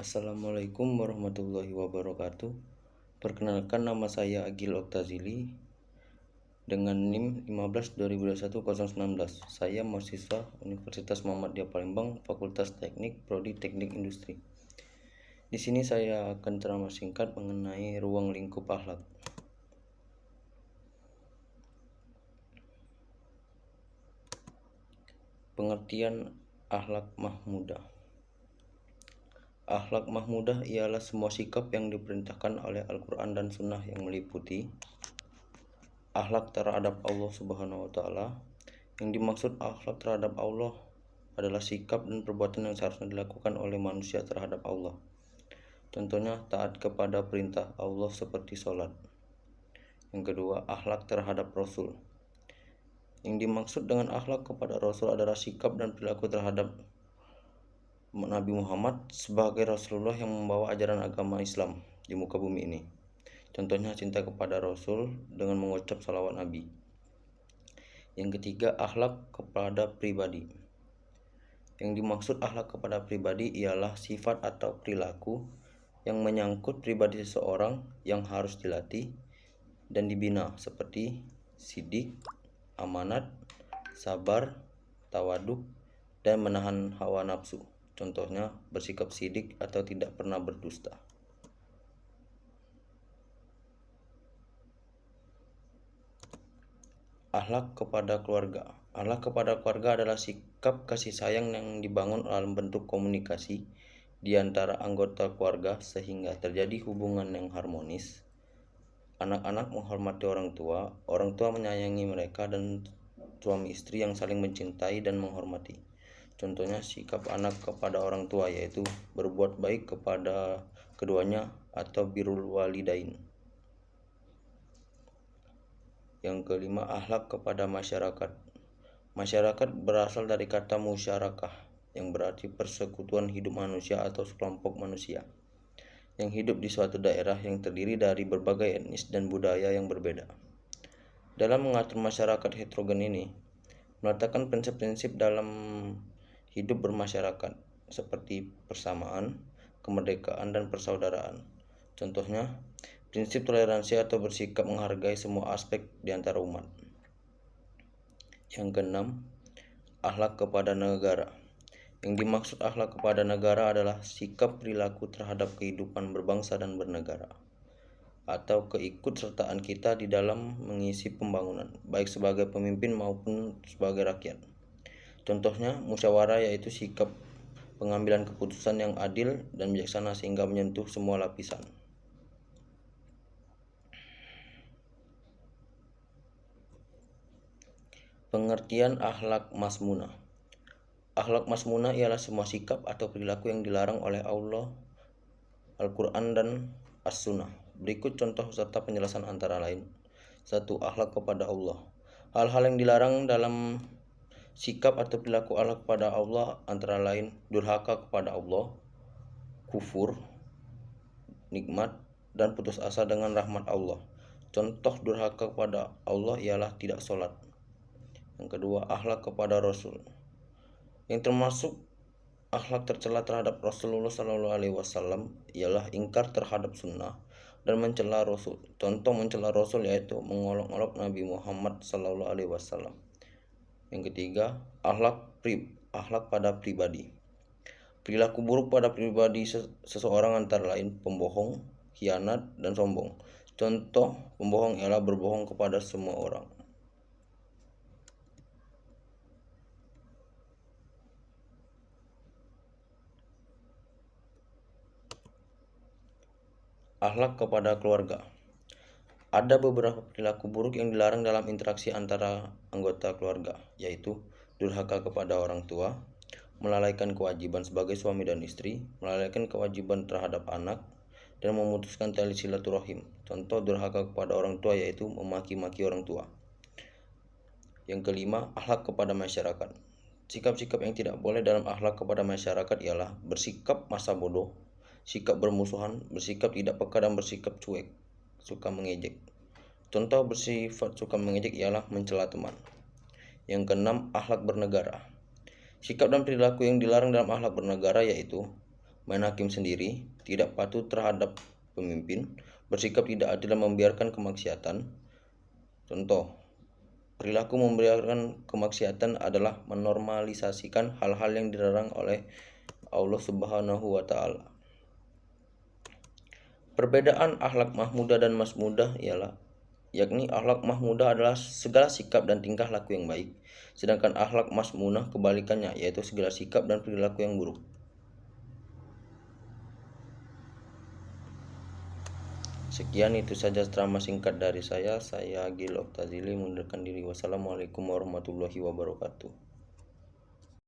Assalamualaikum warahmatullahi wabarakatuh. Perkenalkan, nama saya Agil Oktazili dengan NIM 15/2021-019. Saya mahasiswa Universitas Muhammadiyah Palembang, Fakultas Teknik, Prodi Teknik Industri. Di sini saya akan ceramah singkat mengenai ruang lingkup akhlak. Pengertian akhlak mahmudah. Akhlak mahmudah ialah semua sikap yang diperintahkan oleh Al-Quran dan Sunnah yang meliputi akhlak terhadap Allah Subhanahu wa Ta'ala. Yang dimaksud akhlak terhadap Allah adalah sikap dan perbuatan yang seharusnya dilakukan oleh manusia terhadap Allah. Contohnya taat kepada perintah Allah seperti sholat. Yang kedua, akhlak terhadap Rasul. Yang dimaksud dengan akhlak kepada Rasul adalah sikap dan perilaku terhadap Nabi Muhammad sebagai Rasulullah yang membawa ajaran agama Islam di muka bumi ini. Contohnya cinta kepada Rasul dengan mengucap salawat Nabi. Yang ketiga, akhlak kepada pribadi. Yang dimaksud akhlak kepada pribadi ialah sifat atau perilaku yang menyangkut pribadi seseorang yang harus dilatih dan dibina, seperti sidik, amanat, sabar, tawaduk, dan menahan hawa nafsu. Contohnya bersikap sidik atau tidak pernah berdusta. Akhlak kepada keluarga. Akhlak kepada keluarga adalah sikap kasih sayang yang dibangun dalam bentuk komunikasi di antara anggota keluarga sehingga terjadi hubungan yang harmonis. Anak-anak menghormati orang tua menyayangi mereka, dan suami istri yang saling mencintai dan menghormati. Contohnya sikap anak kepada orang tua yaitu berbuat baik kepada keduanya atau birrul walidain. Yang kelima, akhlak kepada masyarakat. Masyarakat berasal dari kata musyarakah yang berarti persekutuan hidup manusia atau sekelompok manusia yang hidup di suatu daerah yang terdiri dari berbagai etnis dan budaya yang berbeda. Dalam mengatur masyarakat heterogen ini, meletakkan prinsip-prinsip dalam hidup bermasyarakat seperti persamaan, kemerdekaan, dan persaudaraan. Contohnya, prinsip toleransi atau bersikap menghargai semua aspek di antara umat. Yang keenam, akhlak kepada negara. Yang dimaksud akhlak kepada negara adalah sikap perilaku terhadap kehidupan berbangsa dan bernegara, atau keikutsertaan kita di dalam mengisi pembangunan, baik sebagai pemimpin maupun sebagai rakyat. Contohnya musyawarah, yaitu sikap pengambilan keputusan yang adil dan bijaksana sehingga menyentuh semua lapisan. Pengertian akhlak masmunah. Akhlak masmunah ialah semua sikap atau perilaku yang dilarang oleh Allah, Al-Quran, dan As-Sunnah. Berikut contoh serta penjelasan antara lain. 1. Akhlak kepada Allah. Hal-hal yang dilarang dalam sikap atau perilaku akhlak kepada Allah antara lain durhaka kepada Allah, kufur, nikmat, dan putus asa dengan rahmat Allah. Contoh durhaka kepada Allah ialah tidak sholat. Yang kedua, akhlak kepada Rasul. Yang termasuk akhlak tercela terhadap Rasulullah SAW ialah ingkar terhadap sunnah dan mencela Rasul. Contoh mencela Rasul yaitu mengolok-olok Nabi Muhammad SAW. Yang ketiga, akhlak pada pribadi. Perilaku buruk pada pribadi seseorang antara lain pembohong, khianat, dan sombong. Contoh pembohong ialah berbohong kepada semua orang. Akhlak kepada keluarga. Ada beberapa perilaku buruk yang dilarang dalam interaksi antara anggota keluarga, yaitu durhaka kepada orang tua, melalaikan kewajiban sebagai suami dan istri, melalaikan kewajiban terhadap anak, dan memutuskan tali silaturahim. Contoh durhaka kepada orang tua yaitu memaki-maki orang tua. Yang kelima, akhlak kepada masyarakat. Sikap-sikap yang tidak boleh dalam akhlak kepada masyarakat ialah bersikap masa bodoh, sikap bermusuhan, bersikap tidak peka, dan bersikap cuek, suka mengejek. Contoh bersifat suka mengejek ialah mencela teman. Yang keenam, akhlak bernegara. Sikap dan perilaku yang dilarang dalam akhlak bernegara yaitu main hakim sendiri, tidak patuh terhadap pemimpin, bersikap tidak adil dan membiarkan kemaksiatan. Contoh, perilaku membiarkan kemaksiatan adalah menormalisasikan hal-hal yang dilarang oleh Allah Subhanahu wa Ta'ala. Perbedaan akhlak mahmudah dan masmudah yakni akhlak mahmudah adalah segala sikap dan tingkah laku yang baik, sedangkan akhlak masmunah kebalikannya, yaitu segala sikap dan perilaku yang buruk. Sekian itu saja ceramah singkat dari saya. Saya Gil Oktazili mengundurkan diri. Wassalamualaikum warahmatullahi wabarakatuh.